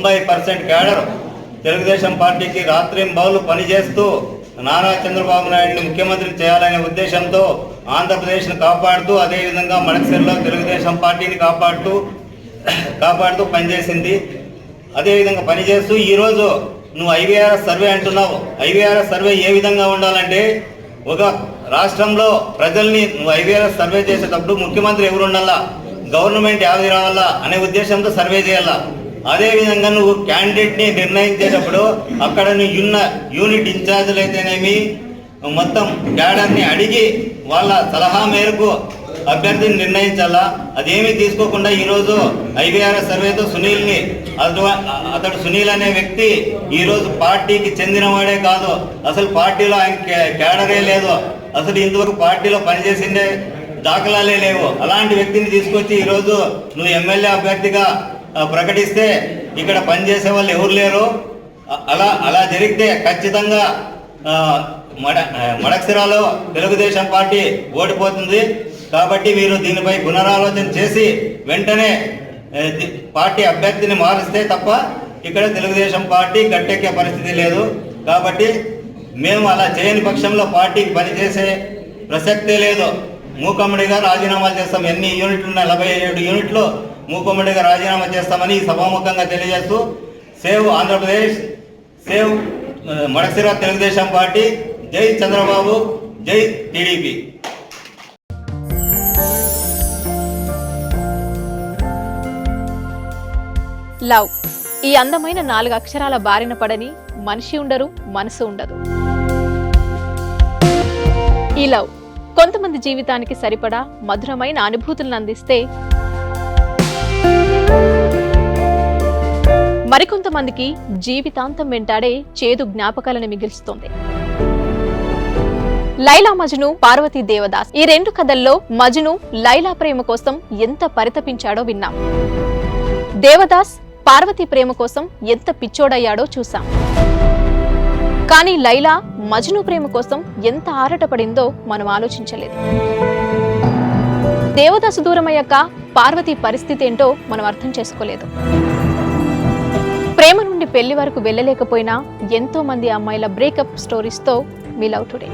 90% cadre Telugu Desam పార్టీకి రాత్రింబౌలు పనిచేస్తూ నారా చంద్రబాబు నాయుడిని ముఖ్యమంత్రి చేయాలనే ఉద్దేశంతో ఆంధ్రప్రదేశ్ను కాపాడుతూ అదేవిధంగా మడకసిరలో తెలుగుదేశం పార్టీని కాపాడుతూ పనిచేసింది. అదేవిధంగా పనిచేస్తూ ఈరోజు నువ్వు ఐవీఆర్ఎస్ సర్వే అంటున్నావు. ఐవీఆర్ఎస్ సర్వే ఏ విధంగా ఉండాలంటే, ఒక రాష్ట్రంలో ప్రజల్ని నువ్వు ఐవీఆర్ఎస్ సర్వే చేసేటప్పుడు ముఖ్యమంత్రి ఎవరు ఉండాలా, గవర్నమెంట్ యావది రావాలా అనే ఉద్దేశంతో సర్వే చేయాలా. అదేవిధంగా నువ్వు క్యాండిడేట్ని నిర్ణయించేటప్పుడు అక్కడ నువ్వు ఉన్న యూనిట్ ఇన్ఛార్జీలు అయితేనేమి మొత్తం క్యాడర్ని అడిగి వాళ్ళ సలహా మేరకు అభ్యర్థిని నిర్ణయించాలా. అదేమీ తీసుకోకుండా ఈరోజు ఐవీఆర్ఎస్ సర్వేతో అతడు సునీల్ అనే వ్యక్తి ఈరోజు పార్టీకి చెందినవాడే కాదు, అసలు పార్టీలో ఆయన క్యాడరే లేదు, అసలు ఇంతవరకు పార్టీలో పనిచేసిందే దాఖలాలే లేవు. అలాంటి వ్యక్తిని తీసుకొచ్చి ఈరోజు నువ్వు ఎమ్మెల్యే అభ్యర్థిగా ప్రకటిస్తే ఇక్కడ పనిచేసే వాళ్ళు ఎవరు లేరు. అలా జరిగితే ఖచ్చితంగా మడకసిరాలో తెలుగుదేశం పార్టీ ఓడిపోతుంది. కాబట్టి మీరు దీనిపై పునరాలోచన చేసి వెంటనే పార్టీ అభ్యర్థిని మారిస్తే తప్ప ఇక్కడ తెలుగుదేశం పార్టీ గట్టెక్కే పరిస్థితి లేదు. కాబట్టి మేము అలా చేయని పక్షంలో పార్టీకి పనిచేసే ప్రసక్తే లేదు. మూకమ్మడిగా రాజీనామాలు చేస్తాం. ఎన్ని యూనిట్లు ఉన్నాయి? 47 యూనిట్లు మూకమ్మడిగా రాజీనామా చేస్తామని సభాముఖంగా తెలియజేస్తూ, save Andhra Pradesh, save Madakasira Telugu Desam party, జై చంద్రబాబు, జై టీడీపీ. లవ్ ఈ అందమైన 4 అక్షరాల బారిన పడని మనిషి ఉండరు, మనసు ఉండదు. ఈ లవ్ కొంతమంది జీవితానికి సరిపడా మధురమైన అనుభూతులను అందిస్తే, మరికొంతమందికి జీవితాంతం వెంటాడే చేదు జ్ఞాపకాలను మిగిల్చుతోంది. లైలా మజ్ను, పార్వతీ దేవదాస్ ఈ 2 కథల్లో మజ్ను లైలా ప్రేమ కోసం ఎంత పరితపించాడో విన్నాం. దేవదాస్ పార్వతీ ప్రేమ కోసం ఎంత పిచ్చోడయ్యాడో చూసాం. కానీ లైలా మజ్ను ప్రేమ కోసం ఎంత ఆరాటపడిందో మనం ఆలోచించలేదు. దేవదాసు దూరమయ్యాక పార్వతీ పరిస్థితి ఏంటో మనం అర్థం చేసుకోలేదు. ప్రేమ నుండి పెళ్లి వరకు వెళ్ళలేకపోయినా ఎంతో మంది అమ్మాయిల బ్రేకప్ స్టోరీస్తో వి లవ్ టుడే.